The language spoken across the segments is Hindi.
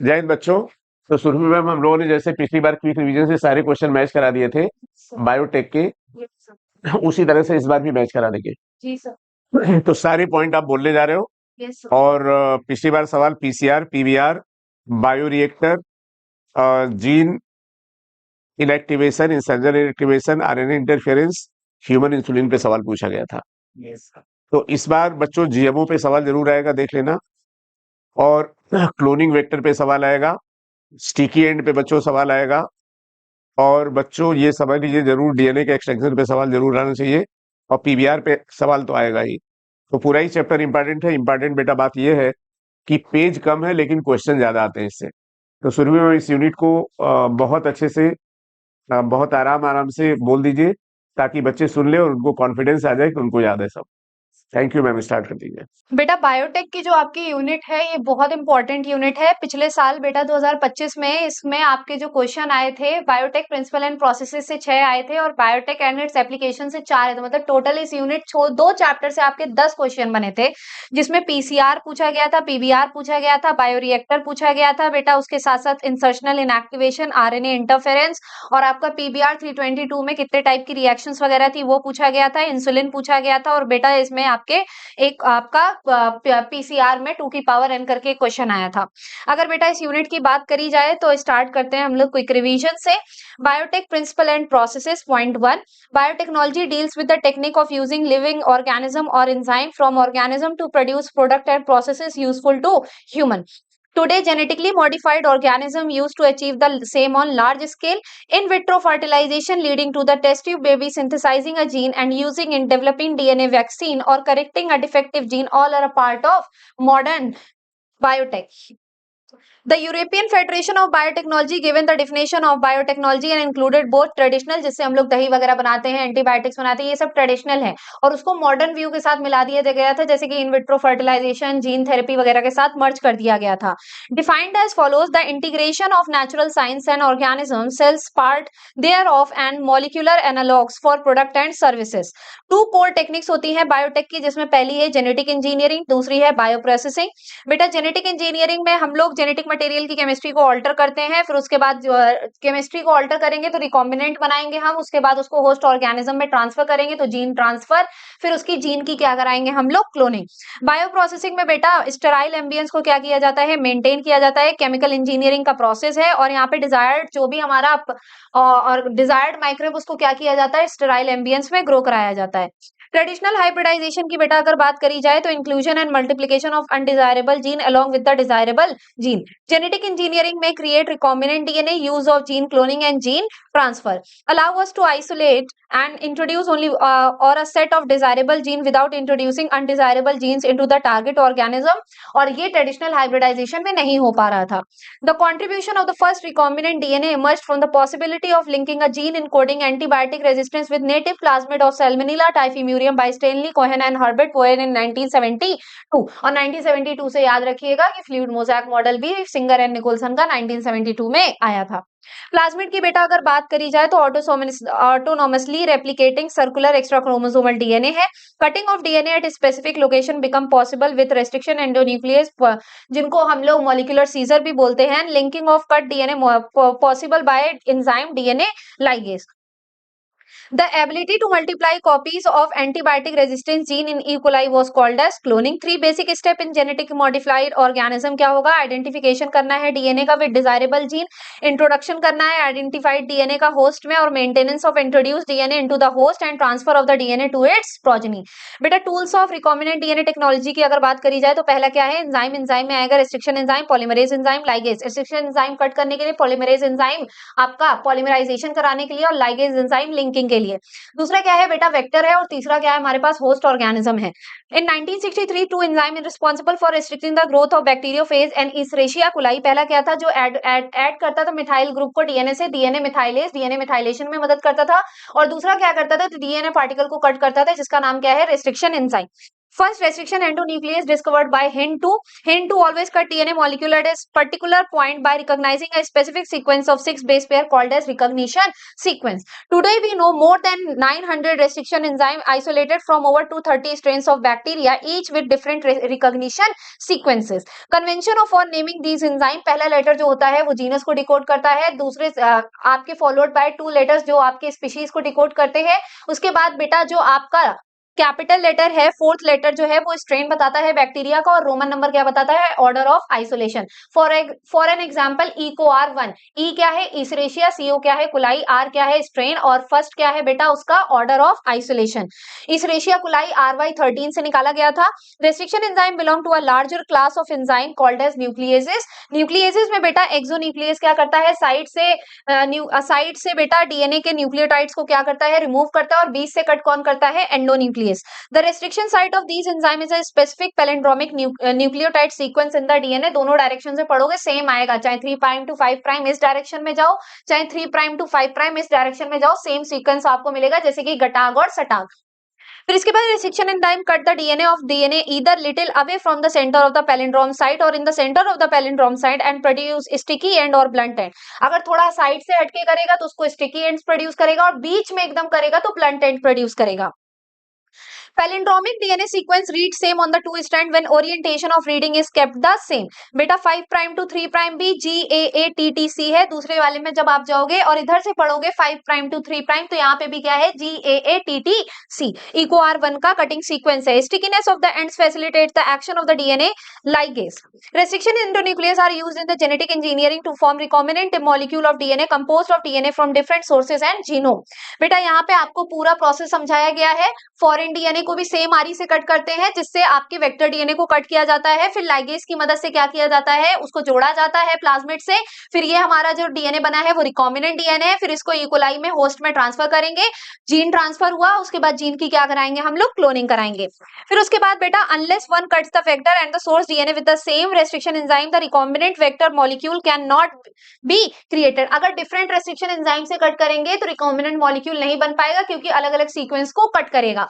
जय हिंद बच्चों। तो शुरू में हम लोगों ने जैसे पिछली बार क्विक रिवीजन से सारे क्वेश्चन मैच करा दिए थे बायोटेक के, उसी तरह से इस बार भी मैच करा देंगे। जी सर। तो सारे पॉइंट आप बोलने जा रहे हो। Yes sir. और पिछली बार सवाल PCR, PVR, bioreactor, gene inactivation, insertion inactivation, RNA interference, human insulin पे सवाल पूछा गया था। Yes sir. तो इस बार बच्चों जीएमओ पे सवाल जरूर आएगा, देख लेना। और क्लोनिंग वेक्टर पे सवाल आएगा, स्टिकी एंड पे बच्चों सवाल आएगा। और बच्चों ये समझ लीजिए जरूर डीएनए के एक्सटेंशन पे सवाल जरूर आना चाहिए, और पीवीआर पे सवाल तो आएगा ही। तो पूरा ही चैप्टर इंपॉर्टेंट है। इंपॉर्टेंट बेटा बात ये है कि पेज कम है लेकिन क्वेश्चन ज्यादा आते हैं इससे। तो शुरू में इस यूनिट को बहुत अच्छे से, बहुत आराम आराम से बोल दीजिए, ताकि बच्चे सुन ले और उनको कॉन्फिडेंस आ जाए कि उनको याद है सब। थैंक यू मैम, स्टार्ट कर दीजिए। बेटा बायोटेक की जो आपकी यूनिट है ये बहुत इंपॉर्टेंट यूनिट है। पिछले साल बेटा 2025 में इसमें आपके जो क्वेश्चन आए थे बायोटेक प्रिंसिपल एंड प्रोसेसेस से 6 आए थे और बायोटेक एंड इट्स एप्लीकेशन से 4 आए थे। मतलब टोटल इस यूनिट 2 चैप्टर से आपके 10 क्वेश्चन बने थे, जिसमें पीसीआर पूछा गया था, पीवीआर पूछा गया था, बायोरिएक्टर पूछा गया था बेटा। उसके साथ साथ इंसर्शनल इनएक्टिवेशन, आरएनए इंटरफेरेंस, और आपका पीबीआर 322 में कितने टाइप की रिएक्शंस वगैरह थी वो पूछा गया था, इंसुलिन पूछा गया था। और बेटा इसमें आपके एक आपका पीसीआर में 2 की पावर n करके क्वेश्चन आया था। अगर बेटा इस यूनिट की बात करी जाए तो स्टार्ट करते हैं हम लोग क्विक रिवीजन से। Biotech principle and processes point 1, biotechnology deals with the technique of using living organism और enzyme from organism to produce product and processes useful to human. Today, genetically modified organism used to achieve the same on large scale. In vitro fertilization leading to the test tube baby synthesizing a gene and using in developing DNA vaccine or correcting a defective gene all are a part of modern biotech. The European Federation of Biotechnology given the definition of biotechnology and included both traditional, जिससे हम लोग दही वगैरह बनाते हैं, एंटीबायोटिक्स बनाते हैं, ये सब ट्रेडिशनल है, और उसको मॉडर्न व्यू के साथ मिला दिया गया था, जैसे कि in vitro fertilization, gene therapy वगैरह के साथ मर्ज कर दिया गया था। Defined as follows the integration of natural science and organism cells part thereof and molecular analogues for product and services. 2 core techniques होती है बायोटेक की, जिसमें पहली है जेनेटिक इंजीनियरिंग, दूसरी है बायोप्रोसेसिंग। बेटा जेनेटिक इंजीनियरिंग में हम लोग जेनेटिक मटेरियल की केमिस्ट्री को ऑल्टर करते हैं, फिर उसके बाद केमिस्ट्री को ऑल्टर करेंगे तो रिकॉम्बिनेंट बनाएंगे हम, उसके बाद उसको होस्ट ऑर्गेनिज्म में ट्रांसफर करेंगे तो जीन ट्रांसफर, फिर उसकी जीन की क्या कराएंगे हम लोग, क्लोनिंग। बायो प्रोसेसिंग में बेटा स्टेराइल एम्बियंस को क्या किया जाता है, मेंटेन किया जाता है, केमिकल इंजीनियरिंग का प्रोसेस है, और यहाँ पे डिजायर्ड जो भी हमारा और डिजायर्ड माइक्रोब उसको क्या किया जाता है, स्टेराइल एम्बियंस में ग्रो कराया जाता है। ट्रेडिशनल हाइब्रिडाइजेशन की बेटा अगर बात करी जाए तो inclusion and multiplication of undesirable gene along with the desirable gene. Genetic engineering में create recombinant DNA, use of gene cloning and gene transfer, allow us to isolate and introduce only or a set of desirable gene without introducing undesirable genes into the target organism, और ये ट्रेडिशनल हाइब्रिडाइजेशन में नहीं हो पा रहा था। The contribution of the first recombinant DNA emerged from the possibility of linking a gene encoding antibiotic resistance with native plasmid of Salmonella typhimurium by Stanley Cohen and Herbert Cohen in 1972। और 1972 से याद रखिएगा कि फ्लूइड मोज़ेक मॉडल भी सिंगर एंड निकोलसन का 1972 में आया था। प्लाज्मिड की बेटा अगर बात करी जाए तो autonomously replicating circular extra chromosomal DNA है। Cutting of DNA at specific location become possible with restriction endonuclease, जिनको हम लोग मॉलिक्यूलर सीजर भी बोलते हैं। Linking of cut DNA possible by enzyme DNA ligase. The ability to multiply copies of antibiotic resistant gene in E. coli was called as cloning. 3 basic step in genetic modified organism क्या होगा, आइडेंटिफिकेशन करना है डीएनए का विद डिजायरेबल जीन, इंट्रोडक्शन करना है आइडेंटिफाइड डीएनए का होस्ट में, और maintenance of introduce DNA into the host and transfer of the DNA to its progeny. बेटा tools of recombinant DNA technology की अगर बात करी जाए तो पहला क्या है, एंजाइम। एंजाइम में आएगा restriction enzyme, polymerase enzyme, ligase. Restriction enzyme cut करने के लिए, पॉलीमरेज एंजाइम आपका पॉलीमराइजेशन कराने के लिए, और लाइगेज एंजाइम लिंकिंग के लिए। दूसरा क्या है बेटा, वेक्टर है, और तीसरा क्या है हमारे पास, होस्ट ऑर्गेनिज्म है। In 1963 two enzyme responsible for restricting the growth of bacteriophage and Escherichia coli. पहला क्या था, जो ऐड करता था मिथाइल ग्रुप को डीएनए से, डीएनए मिथाइलेज, डीएनए मिथाइलेशन में मदद करता था। और दूसरा क्या करता था, डीएनए पार्टिकल को कट करता था, जिसका नाम क्या है, restriction enzyme. First restriction endonuclease discovered by Hin2. Hin2 always cut DNA molecule at a particular point by recognizing a specific sequence of 6 base pair called as recognition sequence. Today we know more than 900 restriction enzyme isolated from over 230 strains of bacteria, each with different recognition sequences. Convention of for naming these enzyme, पहला लेटर जो होता है वो जीनस को डिकोड करता है, दूसरे आपके फॉलोड बाय 2 लेटर्स जो आपके स्पीशीज को डिकोड करते हैं. उसके बाद बेटा जो आपका कैपिटल लेटर है, फोर्थ लेटर जो है वो स्ट्रेन बताता है बैक्टीरिया का, और रोमन नंबर क्या बताता है, order of isolation. For an example EcoR1, ई क्या है, ईसरेशिया, CO क्या है, कुलाई, R क्या है, स्ट्रेन, और फर्स्ट क्या है बेटा उसका order of isolation. Escherichia coli RY13 से निकाला गया था. Restriction enzyme belong to a larger class of enzyme called as nucleases. Nucleases में बेटा एक्सोन्यूक्लियस क्या करता है, साइड से बेटा डीएनए के न्यूक्लियोटाइड्स को क्या करता है, रिमूव करता है, और बीच से कट कौन करता है, endonuclease. The restriction site of these enzyme is a specific palindromic nucleotide sequence in the DNA. दोनों डायरेक्शन से पढ़ोगे सेम आएगा, चाहे 3 प्राइम टू 5 प्राइम इस डायरेक्शन में जाओ, चाहे 3 प्राइम टू 5 प्राइम इस डायरेक्शन में जाओ, सेम सीक्वेंस आपको मिलेगा, जैसे कि गटाग और सटाग. फिर इसके बाद restriction enzyme cut the DNA of DNA either little away from the center of the palindrome site or in the center of the palindrome site and produce sticky end or blunt end. अगर थोड़ा साइड से हटके करेगा तो उसको स्टिकी एंड्स प्रोड्यूस करेगा, और बीच में एकदम करेगा तो ब्लंट एंड प्रोड्यूस करेगा. Palindromic DNA sequence reads same on the two strand when orientation of reading is kept the same. बेटा 5 प्राइम टू 3 प्राइम भी GAATTC है, दूसरे वाले में जब आप जाओगे और इधर से पढ़ोगे 5 प्राइम टू 3 प्राइम, तो यहाँ पे भी क्या है, GAATTC. EcoR1 का कटिंग सीक्वेंस है. Stickiness of the ends facilitates the action of the DNA ligase. Restriction endonuclease are used in the genetic engineering to form recombinant molecule of DNA composed of DNA from different sources and genome. बेटा यहाँ पे आपको पूरा प्रोसेस समझाया गया है. फॉरेन डीएनए को भी सेम आरी से कट करते हैं, जिससे आपके वेक्टर डीएनए को कट किया जाता है, फिर लाइगेज की मदद से क्या किया जाता है, उसको जोड़ा जाता है प्लाज्मिड से. फिर ये हमारा जो डीएनए बना है वो रिकॉम्बिनेंट डीएनए है, फिर इसको इकोलाई में होस्ट में ट्रांसफर करेंगे, जीन ट्रांसफर हुआ, उसके बाद जीन की क्या कराएंगे हम लोग, क्लोनिंग कराएंगे. फिर उसके बाद बेटा unless one cuts the vector and the source DNA with the same restriction enzyme the recombinant vector molecule can not be created. अगर डिफरेंट रेस्ट्रिक्शन एंजाइम से कट करेंगे तो रिकॉम्बिनेंट मॉलिक्यूल नहीं बन पाएगा, क्योंकि अलग अलग सीक्वेंस को कट करेगा.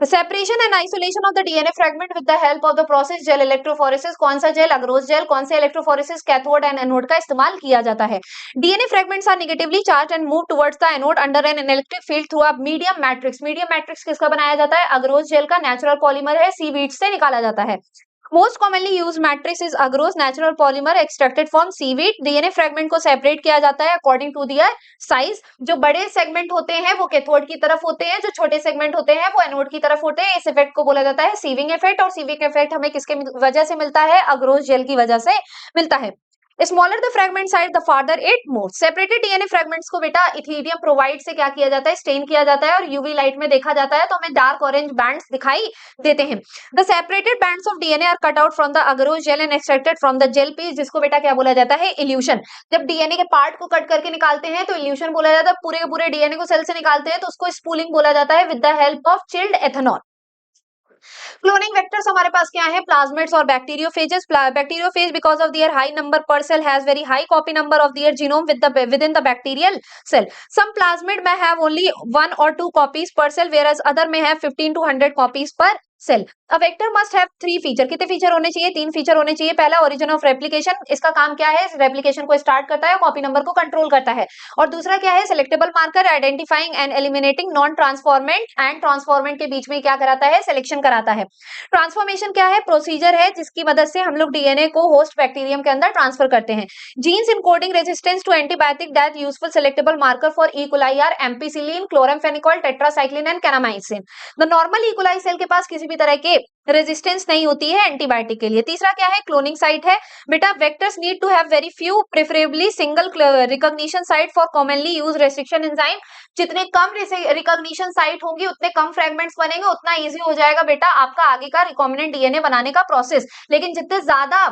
The separation and isolation of the DNA fragment with the help of the process gel electrophoresis. कौन सा जेल, अग्रोस जेल. कौन से इलेक्ट्रोफोरेसिस, कैथोड एंड एनोड का इस्तेमाल किया जाता है. DNA fragments are negatively charged and move towards the anode under an electric field through a medium matrix. Medium matrix किसका बनाया जाता है, अग्रोस जेल का. नेचुरल पॉलीमर है, सीवीड से निकाला जाता है. Most commonly used matrix is agarose natural polymer extracted from seaweed. DNA fragment को सेपरेट किया जाता है अकॉर्डिंग टू दियर साइज. जो बड़े सेगमेंट होते हैं वो कैथोड की तरफ होते हैं, जो छोटे सेगमेंट होते हैं वो एनोड की तरफ होते हैं. इस इफेक्ट को बोला जाता है सीविंग इफेक्ट, और सीविंग इफेक्ट हमें किसके वजह से मिलता है, अग्रोस जेल की वजह से मिलता है. Smaller the fragment size the farther it moves. Separated DNA fragments को बेटा इथेरियम प्रोवाइड से क्या किया जाता है, स्टेन किया जाता है, और यूवी लाइट में देखा जाता है तो हमें डार्क ऑरेंज बैंड्स दिखाई देते हैं. The separated bands of DNA are cut out from the agarose gel and extracted from the gel piece, जिसको बेटा क्या बोला जाता है, इल्यूशन. जब डीएनए के पार्ट को कट करके निकालते हैं तो इल्यूशन बोला जाता है. पूरे के पूरे डीएनए को सेल से निकालते हैं तो उसको स्पूलिंग बोला जाता है with the help of chilled ethanol. Cloning vectors हमारे पास क्या है, प्लाज्मिड्स और bacteriophages. Bacteriophage because of their high number per cell has very high copy number of their genome within the bacterial cell. Some plasmid may have only 1 or 2 copies per cell, whereas other may have 15 to 100 copies per cell. A vector must have 3 feature. कितने फीचर होने चाहिए, 3 फीचर होने चाहिए. पहला ओरिजिन ऑफ रेप्लिकेशन. इसका काम क्या है, रेप्लिकेशन को स्टार्ट करता है, कॉपी नंबर को कंट्रोल करता है. और दूसरा क्या है, selectable marker, identifying and eliminating non transformant and transformant के बीच में क्या कराता है, सिलेक्शन कराता है. ट्रांसफॉर्मेशन क्या है, प्रोसीजर है जिसकी मदद से हम लोग डीएनए को होस्ट बैक्टीरियम के अंदर ट्रांसफर करते हैं. Genes encoding resistance to antibiotic death useful selectable marker for E coli are ampicillin, chloramphenicol, tetracycline and kanamycin. The normal E coli cell के पास किसी भी तरह के रेजिस्टेंस नहीं होती है एंटीबायोटिक के लिए. तीसरा क्या है, क्लोनिंग साइट है. बेटा vectors need to have very few, preferably single recognition site for commonly used restriction enzyme. जितने कम रिकॉग्निशन साइट होंगी उतने कम फ्रेगमेंट्स बनेंगे, उतना इजी हो जाएगा बेटा आपका आगे का रिकॉम्बिनेंट डीएनए बनाने का प्रोसेस. लेकिन जितने ज्यादा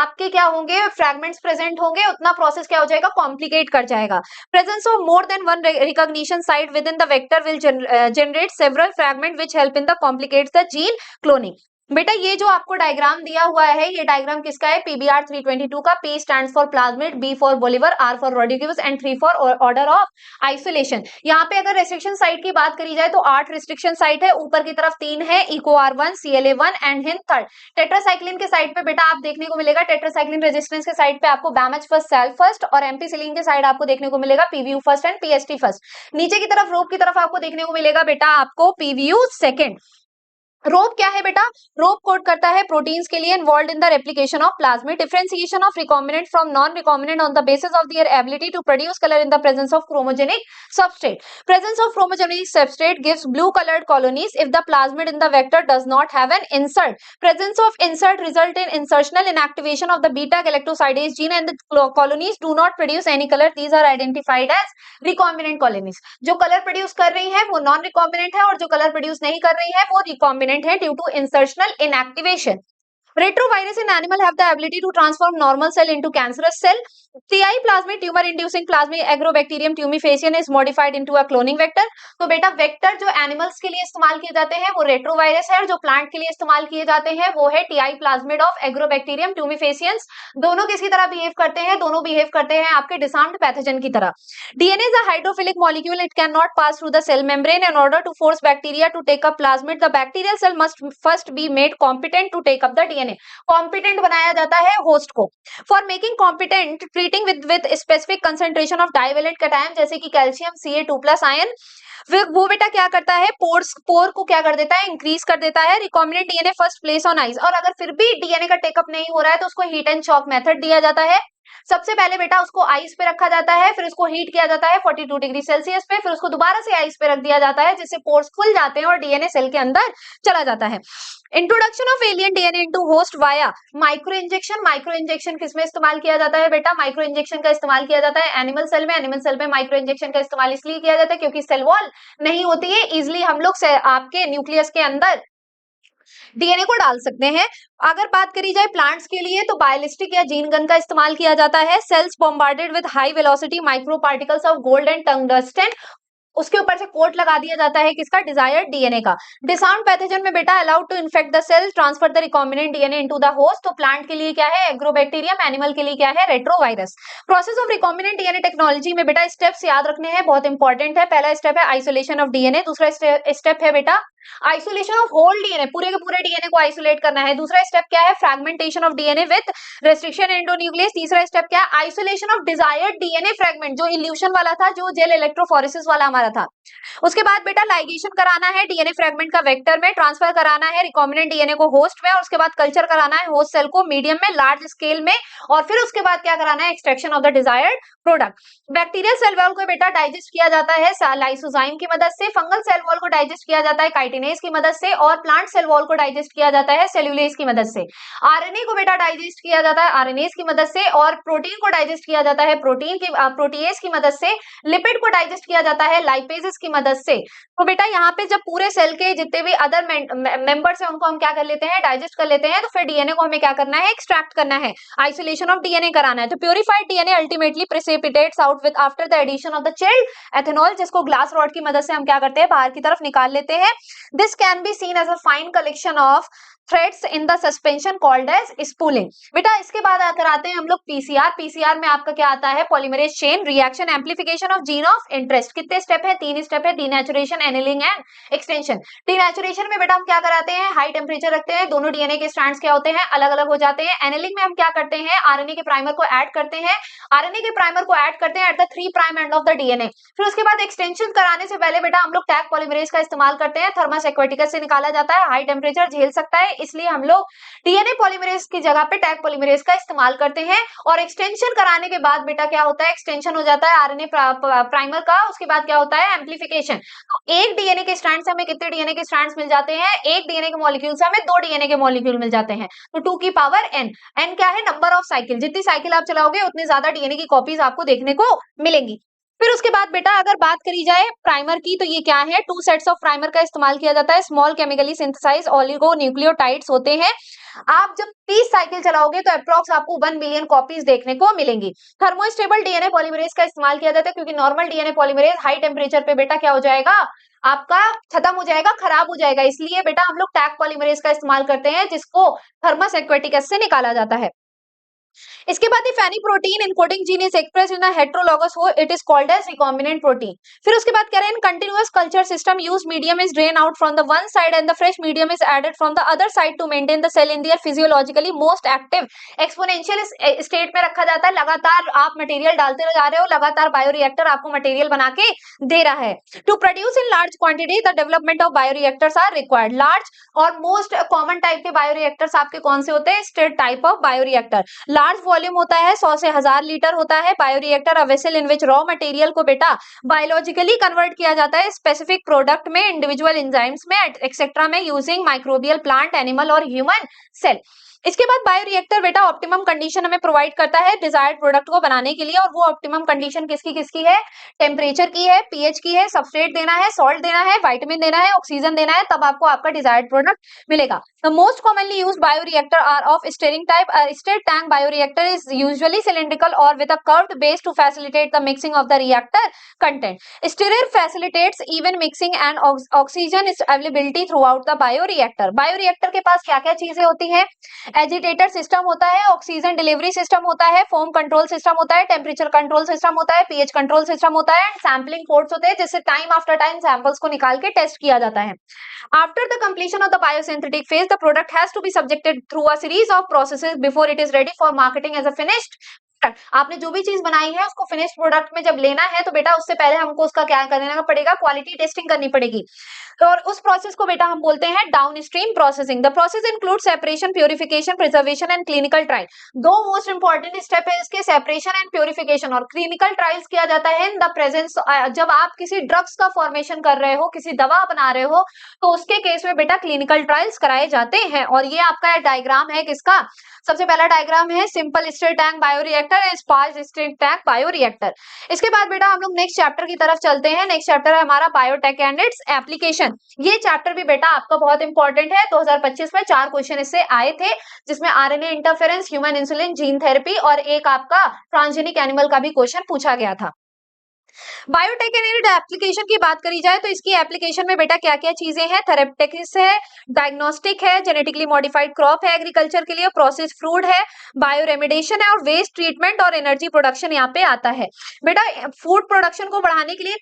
आपके क्या होंगे, फ्रेगमेंट्स प्रेजेंट होंगे, उतना प्रोसेस क्या हो जाएगा, कॉम्प्लिकेट कर जाएगा. Presence of more than one recognition site with in the vector will generate several fragment which help in the complicate the gene cloning. बेटा ये जो आपको डायग्राम दिया हुआ है, ये डायग्राम किसका है? पीबीआर 322 का। P stands for plasmid, B for Bolivar, R for Rodriguez and 3 for order of isolation. यहाँ पे अगर रेस्ट्रिक्शन साइट की बात करी जाए तो 8 रेस्ट्रिक्शन साइट है, ऊपर की तरफ 3 है, eco R1, CLA1 and Hind third. Tetracycline के साइड पे बेटा आप देखने को मिलेगा, टेट्रासाइक्लिन रेजिस्टेंस के साइड पे आपको बैमेज फर्स्ट, सेल फर्स्ट, और एम्पीसिलिन के साइड आपको देखने को मिलेगा PVU first and PST first. नीचे की तरफ रोप की तरफ आपको देखने को मिलेगा बेटा आपको PVU सेकेंड। रोप क्या है बेटा? रोप कोड करता है प्रोटीन्स के लिए involve in the replication of plasmid, differentiation of recombinant from non recombinant on the basis of their ability to produce colour in the presence of chromogenic substrate. Presence of chromogenic substrate gives blue coloured colonies if the plasmid in the vector does not have an insert. Presence of insert result in insertional inactivation of the beta galactosidase gene and the colonies do not produce any color. These are identified as recombinant colonies. जो कलर प्रोड्यूस कर रही है वो नॉन रिकॉम्बिनेंट है, और जो कलर प्रोड्यूस नहीं कर रही है वो रिकॉम्बिनेंट है due to insertional inactivation. Retrovirus in animal have the ability to transform normal cell into cancerous cell. TI plasmid tumor inducing plasmid agrobacterium tumefaciens is modified into a cloning vector. तो बेटा वेक्टर जो एनिमल्स के लिए इस्तेमाल किए जाते हैं वो रेट्रोवायरस है, और जो प्लांट के लिए इस्तेमाल किए जाते हैं वो है TI plasmid of agrobacterium tumefaciens। दोनों किसकी तरह बिहेव करते हैं? दोनों बिहेव करते हैं आपके डिसार्म्ड पैथोजन की तरह। DNA is a hydrophilic molecule. It cannot pass through the cell membrane. In order to force bacteria to take up plasmid, the bacterial cell must first be made competent to take up the DNA. Competent बनाया जाता है होस्ट को। For making competent, treating with specific concentration of divalent cation जैसे कि कैल्शियम Ca2+ आयन, वो बेटा क्या करता है? पोर को क्या कर देता है? इंक्रीज कर देता है। Recombinant DNA first place on ice, और अगर फिर भी डीएनए का टेकअप नहीं हो रहा है तो उसको हीट एंड शॉक मेथड दिया जाता है। सबसे पहले बेटा उसको आइस पे रखा जाता है, फिर उसको हीट किया जाता है 42 डिग्री सेल्सियस पे, फिर उसको दोबारा से आइस पे रख दिया जाता है जिससे पोर्स खुल जाते हैं और डीएनए सेल के अंदर चला जाता है। Introduction of alien DNA into host via micro injection. Micro injection किसमें इस्तेमाल किया जाता है बेटा? माइक्रो इंजेक्शन का इस्तेमाल किया जाता है एनिमल सेल में। एनिमल सेल में माइक्रो इंजेक्शन का इस्तेमाल इसलिए किया जाता है क्योंकि सेल वॉल नहीं होती है, इजिली हम लोग आपके न्यूक्लियस के अंदर डीएनए को डाल सकते हैं। अगर बात करी जाए प्लांट्स के लिए तो बायोलिस्टिक या जीन गन का इस्तेमाल किया जाता है। Cells bombarded with high velocity micro particles of gold and tungsten, उसके ऊपर से कोट लगा दिया जाता है किसका? डिजायर्ड डीएनए का। डिसार्म्ड पैथोजन में बेटा allowed to infect the cell, transfer the recombinant DNA into the host. तो प्लांट के लिए क्या है? एग्रोबैक्टीरियम, एनिमल के लिए क्या है? Retrovirus. Process of recombinant DNA technology में बेटा स्टेप्स याद रखने हैं, बहुत इंपॉर्टेंट है। पहला स्टेप है आइसोलेशन ऑफ डीएनए, दूसरा स्टेप है बेटा आइसोलेशन ऑफ होल डीएनए, पूरे के पूरे डीएनए को आइसोलेट करना है। दूसरा स्टेप क्या है? Fragmentation of DNA with restriction endonuclease. तीसरा स्टेप क्या है? Isolation of desired DNA fragment, जो इल्यूशन वाला था, जो जेल इलेक्ट्रोफोरेसिस वाला हमारा था। उसके बाद बेटा लाइगेशन कराना है डीएनए फ्रैगमेंट का वेक्टर में, ट्रांसफर कराना है रिकॉम्बिनेंट डीएनए को होस्ट में, और उसके बाद कल्चर कराना है होस्ट सेल को मीडियम में, लार्ज स्केल में, और फिर उसके बाद क्या कराना है? Extraction of the desired product. Bacterial cell wall को बेटा डाइजेस्ट किया जाता है लाइसोजाइम की मदद से, फंगल सेल वॉल को डाइजेस्ट किया जाता है काइटिनेज की मदद से, और प्लांट सेल वॉल को डाइजेस्ट किया जाता है सेल्यूलेज की मदद से। आरएनए को बेटा डाइजेस्ट किया जाता है आरएनएज की मदद से, और प्रोटीन को डाइजेस्ट किया जाता है प्रोटीएज की मदद से। लिपिड को डाइजेस्ट किया जाता है लाइपेजेस की मदद से। तो बेटा यहाँ पे जब पूरे सेल के जितने भी अदर मेंबर्स हैं उनको हम क्या कर लेते हैं? डाइजेस्ट कर लेते हैं। तो फिर डीएनए को हमें क्या करना है? एक्सट्रैक्ट करना है, आइसोलेशन ऑफ डीएनए कराना है। तो purified DNA ultimately precipitates out with after the addition of the chilled ethanol, जिसको ग्लास रॉड की मदद से हम क्या करते हैं? बाहर की तरफ निकाल लेते हैं। This can be seen as a fine collection of threads in the suspension called as spooling. बेटा इसके बाद आकर आते हैं हम लोग पीसीआर। पीसीआर में आपका क्या आता है? Polymerase chain reaction amplification of gene of interest. कितने स्टेप है? 3 स्टेप है, denaturation, annealing and extension. Denaturation में बेटा हम क्या कराते हैं? हाई टेम्परेचर रखते हैं, दोनों डीएनए के स्ट्रैंड्स क्या होते हैं? अलग अलग हो जाते हैं। एनिलिंग में हम क्या करते हैं? आरएनए के प्राइमर को ऐड करते हैं, आरएनए के प्राइमर को ऐड करते हैं at the 3 prime end of the DNA. फिर उसके बाद एक्सटेंशन कराने से पहले बेटा हम लोग टैग पॉलीमरेज का इस्तेमाल करते हैं, थर्मस एक्वेटिकस से निकाला जाता है, हाई टेम्परेचर झेल सकता है, इसलिए हम लोग डीएनए पॉलीमरेज की जगह पे टैग पॉलीमरेज का इस्तेमाल करते हैं। और एक्सटेंशन कराने के बाद बेटा क्या होता है? एक्सटेंशन हो जाता है आरएनए प्राइमर का। उसके बाद क्या होता है? एम्प्लीफिकेशन। तो एक डीएनए के स्ट्रैंड से हमें कितने डीएनए के स्ट्रैंड्स मिल जाते हैं? एक डीएनए के मॉलिक्यूल से हमें 2 डीएनए के मॉलिक्यूल मिल जाते हैं। तो 2 की पावर n। n क्या है? Number of cycle. जितनी साइकिल आप चलाओगे उतनी ज्यादा डीएनए की कॉपीज आपको देखने को मिलेंगी। फिर उसके बाद बेटा अगर बात करी जाए प्राइमर की, तो ये क्या है, 2 सेट्स ऑफ प्राइमर का इस्तेमाल किया जाता है। स्मॉल केमिकली सिंथेसाइज ओलिगोन्यूक्लियोटाइड्स होते हैं। आप जब 30 साइकिल चलाओगे तो अप्रॉक्स आपको 1 मिलियन कॉपीज देखने को मिलेंगी। थर्मोस्टेबल डीएनए पॉलीमरेज का इस्तेमाल किया जाता है, क्योंकि normal DNA polymerase high temperature पे बेटा क्या हो जाएगा, आपका खत्म हो जाएगा, खराब हो जाएगा। इसलिए बेटा हम लोग टैग पॉलीमरेज का इस्तेमाल करते हैं, जिसको थर्मस एक्वेटिकस से निकाला जाता है। इसके बाद if any protein encoding gene is express in heterologous हो, it is called as recombinant protein. फिर उसके बाद कह रहे हैं continuous culture system use medium is drain out from the one side and the fresh medium is added from the other side to maintain the cell in their physiologically most active exponential state में रखा जाता है। लगातार आप मटेरियल डालते जा रहे हो, लगातार बायोरिएक्टर आपको मटेरियल बना के दे रहा है। To produce in large quantity the development of bioreactors are required. Large और मोस्ट कॉमन टाइप के बायोरिएक्टर्स आपके कौन से होते हैं, state type of bioreactor. Large volume होता है, 100 से 1000 लीटर होता है। Bioreactor a vessel in which raw material को बेटा बायोलॉजिकली कन्वर्ट किया जाता है स्पेसिफिक प्रोडक्ट में, इंडिविजुअल एंजाइम्स में एक्सेट्रा में, यूजिंग माइक्रोबियल प्लांट एनिमल और ह्यूमन सेल। इसके बाद बायोरिएक्टर बेटा ऑप्टिमम कंडीशन हमें प्रोवाइड करता है डिजायर्ड प्रोडक्ट को बनाने के लिए, और वो ऑप्टिमम कंडीशन किसकी किसकी है, टेम्परेचर की है, पीएच की है, सबस्ट्रेट देना है, सॉल्ट देना है, विटामिन देना है, ऑक्सीजन देना है, तब आपको आपका डिजायर्ड प्रोडक्ट मिलेगा। The most commonly used bioreactor are of stirring type. A stirred tank bioreactor is usually cylindrical or with a curved base to facilitate the mixing of the reactor content. Stirrer facilitates even mixing and oxygen is availability throughout the bioreactor. Bioreactor के पास क्या-क्या चीजें होती हैं? एजिटेटर सिस्टम होता है, ऑक्सीजन डिलीवरी सिस्टम होता है, फोम कंट्रोल सिस्टम होता है, टेम्परेचर कंट्रोल सिस्टम होता है, पीएच कंट्रोल सिस्टम होता है, एंड सैम्पलिंग पोर्ट्स होते हैं, जिससे टाइम आफ्टर टाइम सैंपल्स को निकाल के टेस्ट किया जाता है। After the completion of the biosynthetic phase, the product has to be subjected through a series of processes before it is ready for marketing as a finished product. आपने जो भी चीज बनाई है उसको फिनिश्ड प्रोडक्ट में जब लेना है तो बेटा उससे पहले हमको उसका क्या करना पड़ेगा, क्वालिटी टेस्टिंग करनी पड़ेगी। और उस प्रोसेस को बेटा हम बोलते हैं downstream processing. The process include separation, purification, preservation and clinical trial. दो मोस्ट इंपॉर्टेंट स्टेप है इसके, सेपरेशन एंड प्यूरिफिकेशन, और क्लिनिकल ट्रायल्स किया जाता है इन द प्रेजेंस, जब आप किसी ड्रग्स का फॉर्मेशन कर रहे हो, किसी दवा बना रहे हो, तो उसके केस में बेटा क्लिनिकल ट्रायल्स कराए जाते हैं। और ये आपका डायग्राम है किसका, सबसे पहला डायग्राम है simple stir tank bioreactor and sparge stir tank bioreactor. इसके बाद बेटा हम लोग नेक्स्ट चैप्टर की तरफ चलते हैं। नेक्स्ट चैप्टर है हमारा बायोटेक एंड इट्स एप्लीकेशन। ये चैप्टर भी बेटा आपका बहुत इंपॉर्टेंट है। 2025 में 4 क्वेश्चन इससे आए थे, जिसमें RNA interference, human insulin, gene therapy और एक आपका ट्रांसजेनिक एनिमल का भी क्वेश्चन पूछा गया था। बायोटेक एंड एप्लीकेशन की बात करी जाए तो इसकी एप्लीकेशन में बेटा क्या क्या चीजें हैं, थेरेपेटिक्स है, डायग्नोस्टिक है, जेनेटिकली मॉडिफाइड क्रॉप है एग्रीकल्चर के लिए, प्रोसेस फूड है, बायो रेमिडेशन है, और वेस्ट ट्रीटमेंट और एनर्जी प्रोडक्शन यहाँ पे आता है। बेटा फूड प्रोडक्शन को बढ़ाने के लिए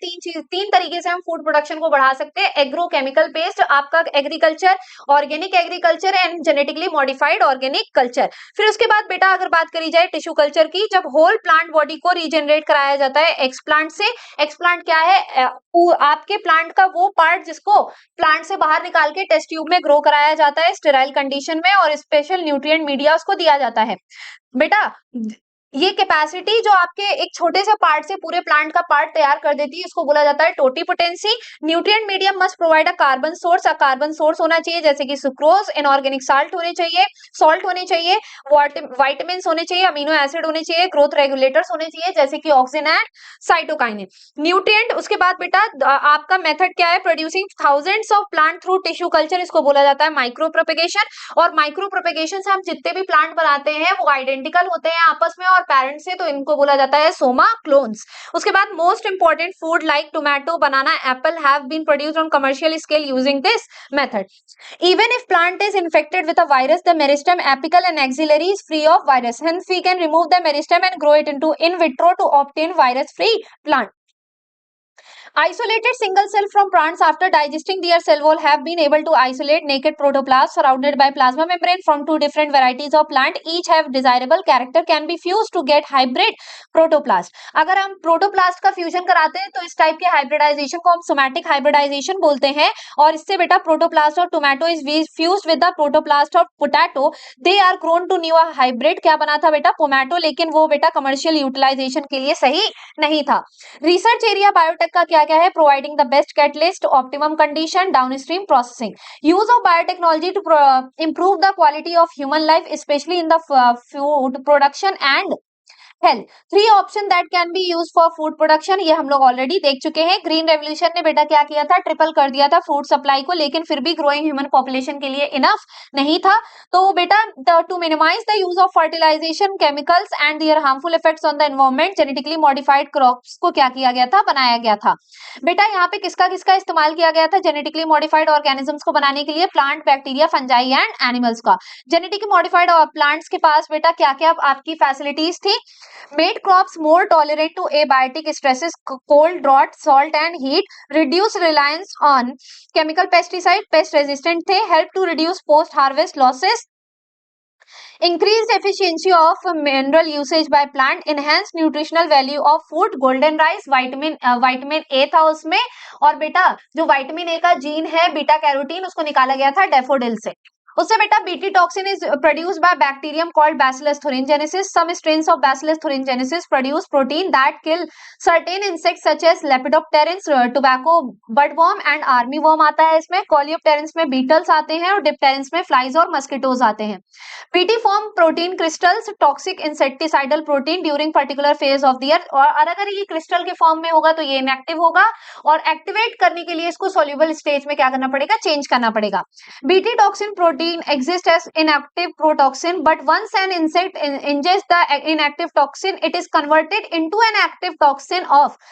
तीन तरीके से हम फूड प्रोडक्शन को बढ़ा सकते हैं, एग्रोकेमिकल बेस्ड आपका agriculture, organic agriculture and genetically modified organic culture. फिर उसके बाद बेटा अगर बात करी जाए टिश्यू कल्चर की, जब होल प्लांट बॉडी को रीजनरेट कराया जाता है एक्सप्लांट से। एक्सप्लांट क्या है, आपके प्लांट का वो पार्ट जिसको प्लांट से बाहर निकाल के टेस्ट ट्यूब में ग्रो कराया जाता है स्टेराइल कंडीशन में, और स्पेशल न्यूट्रिएंट मीडिया उसको दिया जाता है। बेटा ये कैपेसिटी जो आपके एक छोटे से पार्ट से पूरे प्लांट का पार्ट तैयार कर देती है, इसको बोला जाता है totipotency. Nutrient medium must provide a carbon source. A carbon source होना चाहिए, जैसे कि सुक्रोज, इनऑर्गेनिक साल्ट होने चाहिए, विटामिन होने चाहिए, अमीनो एसिड होने चाहिए, ग्रोथ रेगुलेटर्स होने चाहिए, जैसे कि ऑक्सिन एंड साइटोकाइनिन। न्यूट्रिएंट उसके बाद बेटा आपका मेथड क्या है, producing thousands of plant through tissue culture, इसको बोला जाता है माइक्रो प्रोपेगेशन। और माइक्रो प्रोपेगेशन से हम जितने भी प्लांट बनाते हैं वो आइडेंटिकल होते हैं आपस में और पेरेंट से, तो इनको बोला जाता है सोमा क्लोन्स। उसके बाद most important food like tomato, banana, apple have been produced on commercial scale using this method. Even if plant is infected with a virus, the meristem, apical and axillary is free of virus. Hence, we can remove the meristem and grow it into in vitro to obtain virus-free plant. Isolated single cell from plants after digesting their cell wall have been able to isolate naked protoplasm surrounded by plasma membrane from 2 different varieties of plant. Each have desirable character, can be fused to get hybrid protoplast. अगर हम प्रोटोप्लास्ट का फ्यूजन कराते हैं तो इस टाइप के हाइब्रिडाइजेशन को हम सोमैटिक हाइब्रिडाइजेशन बोलते हैं, और इससे बेटा protoplast of tomato is fused with the protoplast of potato, they are grown to new hybrid. क्या बना था बेटा, पोमैटो, लेकिन वो बेटा कमर्शियल यूटिलाइजेशन के लिए सही नहीं था। रिसर्च एरिया बायोटेक का क्या है, providing the best catalyst, optimum condition, downstream processing, use of biotechnology to improve the quality of human life, especially in the food production and health. Three option that can be use for food production, ये हम लोग ऑलरेडी देख चुके हैं। ग्रीन रेवोल्यूशन ने बेटा क्या किया था, ट्रिपल कर दिया था फूड सप्लाई को, लेकिन फिर भी ग्रोइंग ह्यूमन पॉपुलेशन के लिए इनफ नहीं था। तो बेटा to minimize the use of fertilization chemicals and their harmful effects on the environment, genetically modified crops को क्या किया गया था, बनाया गया था। बेटा यहाँ पे किसका किसका इस्तेमाल किया गया था जेनेटिकली मॉडिफाइड ऑर्गेनिजम्स को बनाने के लिए, plant, bacteria, fungi and animals का। जेनेटिकली मॉडिफाइड प्लांट्स के पास बेटा क्या क्या आपकी फैसिलिटीज थी, made crops more tolerant to abiotic stresses, cold, drought, salt and heat, reduce reliance on chemical pesticide, pest resistant थे, help to reduce post harvest losses, increased efficiency of mineral usage by plant, enhanced nutritional value of food, golden rice, vitamin A था उसमें, और बेटा जो विटामिन ए का जीन है बीटा कैरोटीन उसको निकाला गया था डैफोडिल से। उससे बेटा BT toxin is produced by bacterium called bacillus thuringiensis. Some strains of Bacillus thuringiensis produce protein that kill certain insects such as lepidopterans, tobacco budworm and armyworm आता है इसमें, coleopterans में beetles आते हैं और dipterans में flies और mosquitoes आते हैं। BT form protein crystals, toxic insecticidal protein during particular phase of the earth, और अगर ये क्रिस्टल के फॉर्म में होगा तो ये इनएक्टिव होगा, और एक्टिवेट करने के लिए इसको सोल्यूबल स्टेज में क्या करना पड़ेगा, चेंज करना पड़ेगा। BT toxin protein exist as inactive protoxin, but once an insect ingests the inactive toxin, it is converted into an active toxin of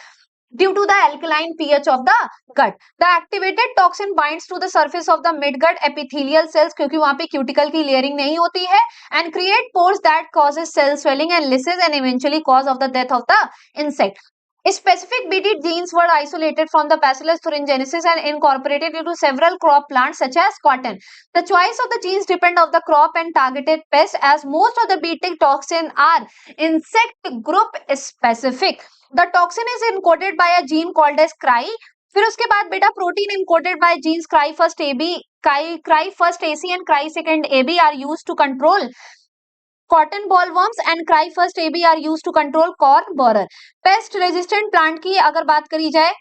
due to the alkaline pH of the gut. The activated toxin binds to the surface of the midgut epithelial cells, क्योंकि वहां पे क्यूटिकल की लेयरिंग नहीं होती है, and create pores that causes cell swelling and lysis and eventually cause of the death of the insect. Specific BT genes were isolated from the Bacillus thuringiensis and incorporated into several crop plants such as cotton. The choice of the genes depend on the crop and targeted pest, as most of the BT toxin are insect group specific. The toxin is encoded by a gene called as CRY. फिर उसके बाद बेटा protein encoded by genes CRY first AB, CRY first AC and CRY second AB are used to control cotton bollworms and cry first AB are used to control corn borer. Pest resistant plant की अगर बात करी जाए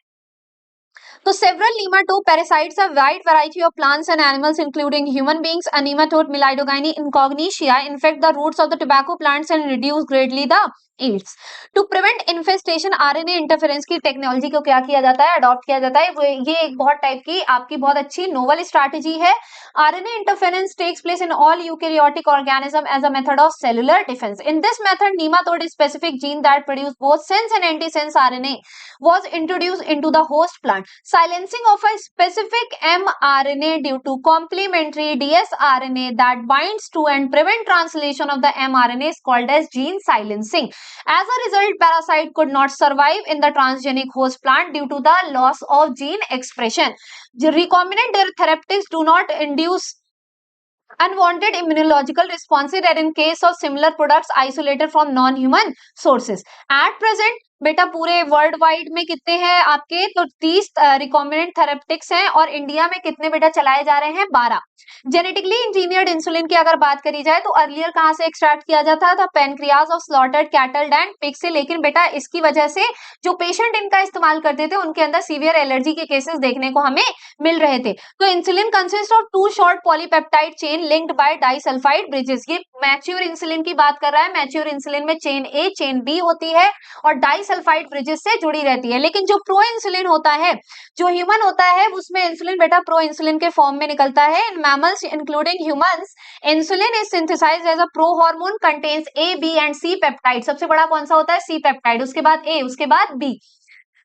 तो several nematode parasites, a wide variety of plants and animals including human beings, a nematode Melidogyne incognitia infect the roots of the tobacco plants and reduce greatly the yields. To prevent infestation, RNA interference की टेक्नोलॉजी को क्या किया जाता है, अडॉप्ट किया जाता है। ये एक बहुत टाइप की आपकी बहुत अच्छी नोवल स्ट्रैटेजी है। RNA interference takes place in all eukaryotic organism as a method of cellular defense. In this method, nematode specific gene that produce both sense and antisense RNA was introduced into the host plant. Silencing of a specific mRNA due to complementary dsRNA that binds to and prevent translation of the mRNA is called as gene silencing. As a result, parasite could not survive in the transgenic host plant due to the loss of gene expression. The recombinant therapeutics do not induce unwanted immunological responses and in case of similar products isolated from non-human sources. At present, बेटा पूरे वर्ल्ड वाइड में कितने हैं आपके, तो 30 रिकॉम्बिनेंट थेरेप्टिक्स हैं, और इंडिया में कितने बेटा चलाए जा रहे हैं, 12। जेनेटिकली इंजीनियर्ड इंसुलिन की अगर बात करी जाए तो अर्लियर कहां से एक्सट्रैक्ट किया जाता था, pancreas of slaughtered cattle and pig से, लेकिन बेटा इसकी वजह से जो पेशेंट इनका इस्तेमाल करते थे उनके अंदर सीवियर एलर्जी के केसेस देखने को हमें मिल रहे थे। तो insulin consist of 2 short polypeptide chain linked by disulphide bridges. ये मैच्योर इंसुलिन की बात कर रहा है। मैच्योर इंसुलिन में चेन ए, चेन बी होती है और डाइसल्फाइड ब्रिजेस से जुड़ी रहती है। लेकिन जो प्रो इंसुलिन होता है, जो ह्यूमन होता है, उसमें इंसुलिन बेटा प्रो इंसुलिन के फॉर्म में निकलता है। In mammals including humans, insulin is synthesized as a pro hormone, contains A, B and C peptide. सबसे बड़ा कौन सा होता है, सी पेप्टाइड, उसके बाद ए, उसके बाद B.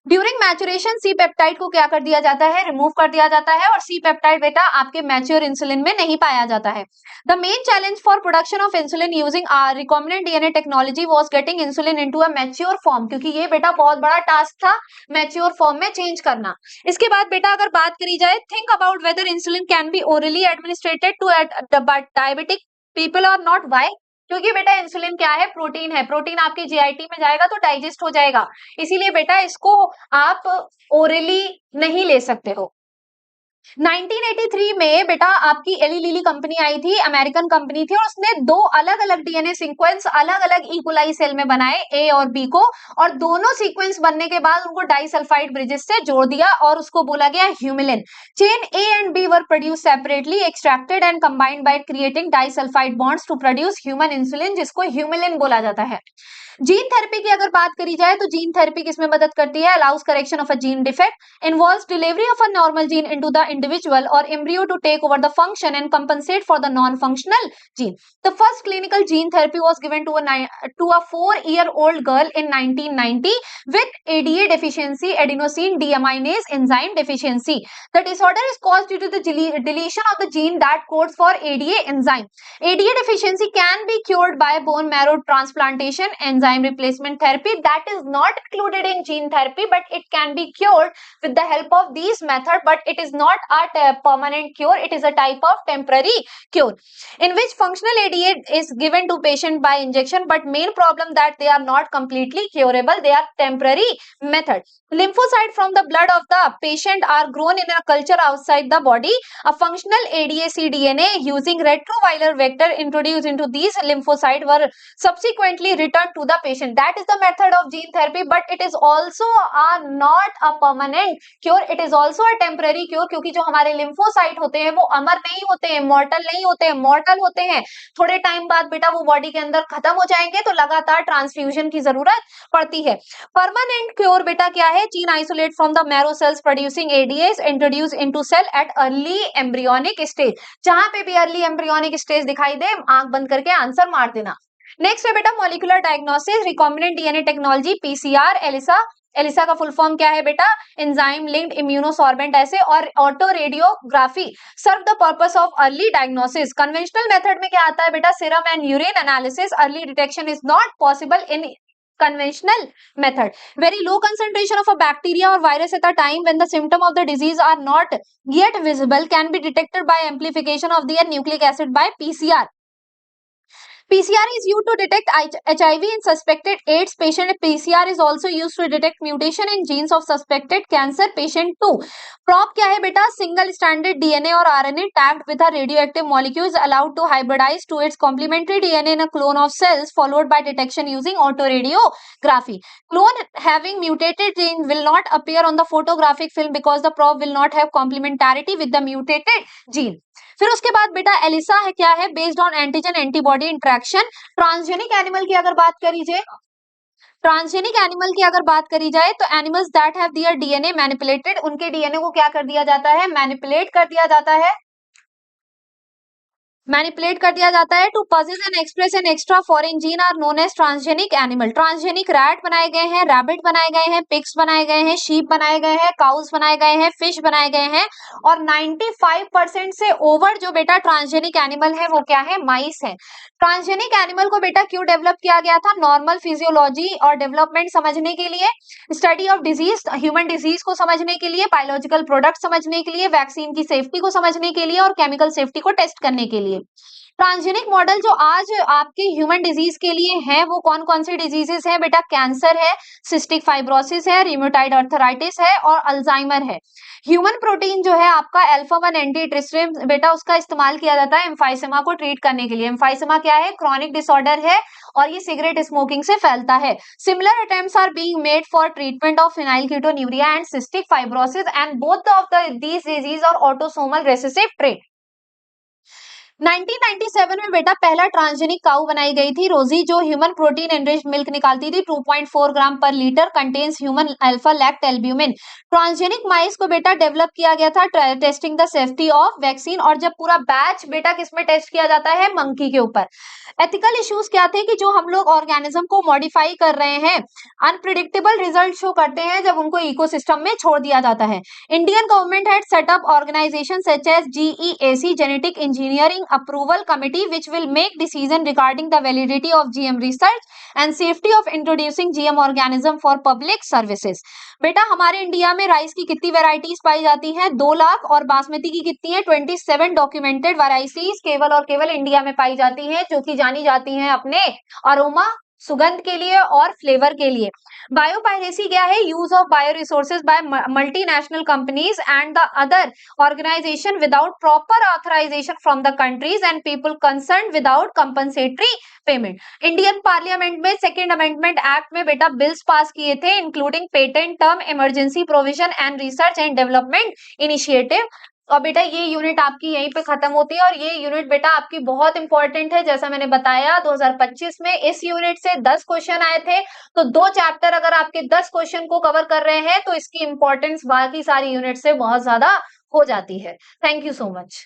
During maturation C peptide को क्या कर दिया जाता है, रिमूव कर दिया जाता है, और सी पेप्टाइड बेटा आपके मैच्योर इंसुलिन में नहीं पाया जाता है। The main challenge for production of insulin using recombinant DNA technology was getting insulin into a mature form, क्योंकि ये बेटा बहुत बड़ा टास्क था मैच्योर फॉर्म में चेंज करना। इसके बाद बेटा अगर बात करी जाए, think about whether insulin can be orally administered to diabetic people और नॉट, व्हाई? क्योंकि बेटा इंसुलिन क्या है, प्रोटीन है। प्रोटीन आपके जीआईटी में जाएगा तो डाइजेस्ट हो जाएगा, इसीलिए बेटा इसको आप ओरली नहीं ले सकते हो। 1983 में बेटा आपकी एली लिली कंपनी आई थी, अमेरिकन कंपनी थी, और उसने दो अलग-अलग डीएनए सीक्वेंस अलग-अलग ई कोलाई सेल में बनाए, ए और बी को, और दोनों सीक्वेंस बनने के बाद उनको डाइसल्फाइड ब्रिजेस से जोड़ दिया और उसको बोला गया Humulin. Chain A and B were produced separately, extracted and combined by creating disulphide bonds to produce human insulin, जिसको ह्यूमिलिन बोला जाता है। जीन थेरेपी की अगर बात करी जाए तो जीन थेरेपी किसमें मदद करती है? Allows correction of a gene defect, involves delivery of a normal gene into the individual और embryo to take over the function and compensate for the non functional gene. The first clinical gene therapy was given to a 4-year-old girl in 1990 with ADA deficiency, adenosine deaminase enzyme deficiency. The disorder is caused due to the deletion of the gene that codes for ADA enzyme. ADA deficiency can be cured by bone marrow transplantation, enzyme replacement therapy. That is not included in gene therapy, but it can be cured with the help of these method, but it is not a permanent cure. It is a type of temporary cure in which functional ADA is given to patient by injection, but main problem that they are not completely curable. They are temporary method. Lymphocyte from the blood of the patient are grown in a culture outside the body. A functional ADA-cDNA using retroviral vector introduced into these lymphocyte were subsequently returned to the patient. That is the method of gene therapy, but it is also not a permanent cure. It is also a temporary cure, क्योंकि जो हमारे lymphocyte होते हैं वो अमर नहीं होते हैं, mortal नहीं होते हैं, mortal होते हैं। थोड़े टाइम बाद बेटा वो बॉडी के अंदर खत्म हो जाएंगे, तो लगातार ट्रांसफ्यूजन की जरूरत पड़ती है। परमानेंट क्योर बेटा क्या है? Gene isolate from the marrow cells producing ADS introduce into cell at early embryonic stage. जहां पे भी अर्ली एम्ब्रियोनिक स्टेज दिखाई दे, आंख बंद करके आंसर मार देना। नेक्स्ट है बेटा molecular diagnosis, recombinant DNA technology, PCR, ELISA. ELISA का फुल फॉर्म क्या है बेटा? एंजाइम लिंक्ड इम्यूनोसॉर्बेंट ऐसे, और autoradiography serve the purpose of early diagnosis. Conventional method में क्या आता है बेटा? Serum and urine analysis. Early detection is not possible in conventional method. Very low concentration of a bacteria or virus at a time when the symptom of the disease are not yet visible can be detected by amplification of their nucleic acid by PCR. PCR is used to detect HIV in suspected AIDS patient. PCR is also used to detect mutation in genes of suspected cancer patient too. Prop क्या है बेटा? Single stranded DNA or RNA tagged with a radioactive molecule is allowed to hybridize to its complementary DNA in a clone of cells, followed by detection using autoradiography. Clone having mutated gene will not appear on the photographic film because the prop will not have complementarity with the mutated gene. फिर उसके बाद बेटा एलिसा है क्या है? Based on antigen antibody interaction. Transgenic animal की अगर बात करी जाए, ट्रांसजेनिक एनिमल की अगर बात करी जाए तो animals that have their DNA manipulated, उनके डीएनए को क्या कर दिया जाता है? मैनिपुलेट कर दिया जाता है, मैनिपुलेट कर दिया जाता है to possess and express an extra foreign gene are known as transgenic animal. Transgenic rat बनाए गए हैं, रैबिट बनाए गए हैं, पिग्स बनाए गए हैं, शीप बनाए गए हैं, काउस बनाए गए हैं, फिश बनाए गए हैं, और 95% से ओवर जो बेटा ट्रांसजेनिक एनिमल है वो क्या है? माइस है। ट्रांसजेनिक एनिमल को बेटा क्यों डेवलप किया गया था? नॉर्मल फिजियोलॉजी और डेवलपमेंट समझने के लिए, study of disease, human disease को समझने के लिए, बायोलॉजिकल प्रोडक्ट समझने के लिए, वैक्सीन की सेफ्टी को समझने के लिए, और केमिकल सेफ्टी को टेस्ट करने के लिए। ट्रांसजेनिक मॉडल जो आज आपके ह्यूमन डिजीज के लिए हैं वो कौन कौन से डिजीजेस हैं बेटा? कैंसर है, सिस्टिक फाइब्रोसिस है, रिमोटाइड आर्थराइटिस है, और अल्जाइमर है। ह्यूमन प्रोटीन जो है आपका अल्फा-1 एंटीट्रिप्सिन बेटा, उसका इस्तेमाल किया जाता है एम्फाइसेमा को ट्रीट करने के लिए। एम्फाइसेमा क्या है? क्रॉनिक डिसऑर्डर है और ये सिगरेट स्मोकिंग से फैलता है। Similar attempts are being made for treatment of phenylketonuria and cystic fibrosis, and both of these disease are autosomal recessive trait. 1997 में बेटा पहला ट्रांसजेनिक काऊ बनाई गई थी, रोजी, जो ह्यूमन प्रोटीन एनरिच्ड मिल्क निकालती थी। 2.4 ग्राम पर litre contains human alpha lactalbumin. Transgenic mice को बेटा डेवलप किया गया था testing the safety of vaccine, और जब पूरा बैच बेटा किसमें टेस्ट किया जाता है? मंकी के ऊपर। एथिकल इश्यूज क्या थे कि जो हम लोग ऑर्गेनिज्म को मॉडिफाई कर रहे हैं, अनप्रिडिक्टेबल रिजल्ट शो करते हैं जब उनको इकोसिस्टम में छोड़ दिया जाता है। Indian government had set up organisation such as GEAC, genetic engineering approval committee, which will make decision regarding the validity of GM research and safety of introducing GM organism for public services। बेटा हमारे इंडिया में राइस की कितनी वेराइटीज पाई जाती हैं? 2 लाख, और बासमती की कितनी है? 27 डॉक्यूमेंटेड वेराइटीज केवल और केवल इंडिया में पाई जाती हैं, जो कि जानी जाती हैं अपने अरोमा सुगंध के लिए और फ्लेवर के लिए। बायोपायरेसी क्या है? Use of bio resources by multinational companies and the other organisation without proper authorisation from the countries and people concern without compensatory payment. Indian parliament में सेकेंड अमेंडमेंट एक्ट में बेटा बिल्स पास किए थे, including patent term, emergency provision and research and development initiative. और बेटा ये यूनिट आपकी यहीं पे खत्म होती है और ये यूनिट बेटा आपकी बहुत इंपॉर्टेंट है। जैसा मैंने बताया 2025 में इस यूनिट से 10 क्वेश्चन आए थे, तो 2 चैप्टर अगर आपके 10 क्वेश्चन को कवर कर रहे हैं तो इसकी इंपॉर्टेंस बाकी सारी यूनिट से बहुत ज्यादा हो जाती है। Thank you so much.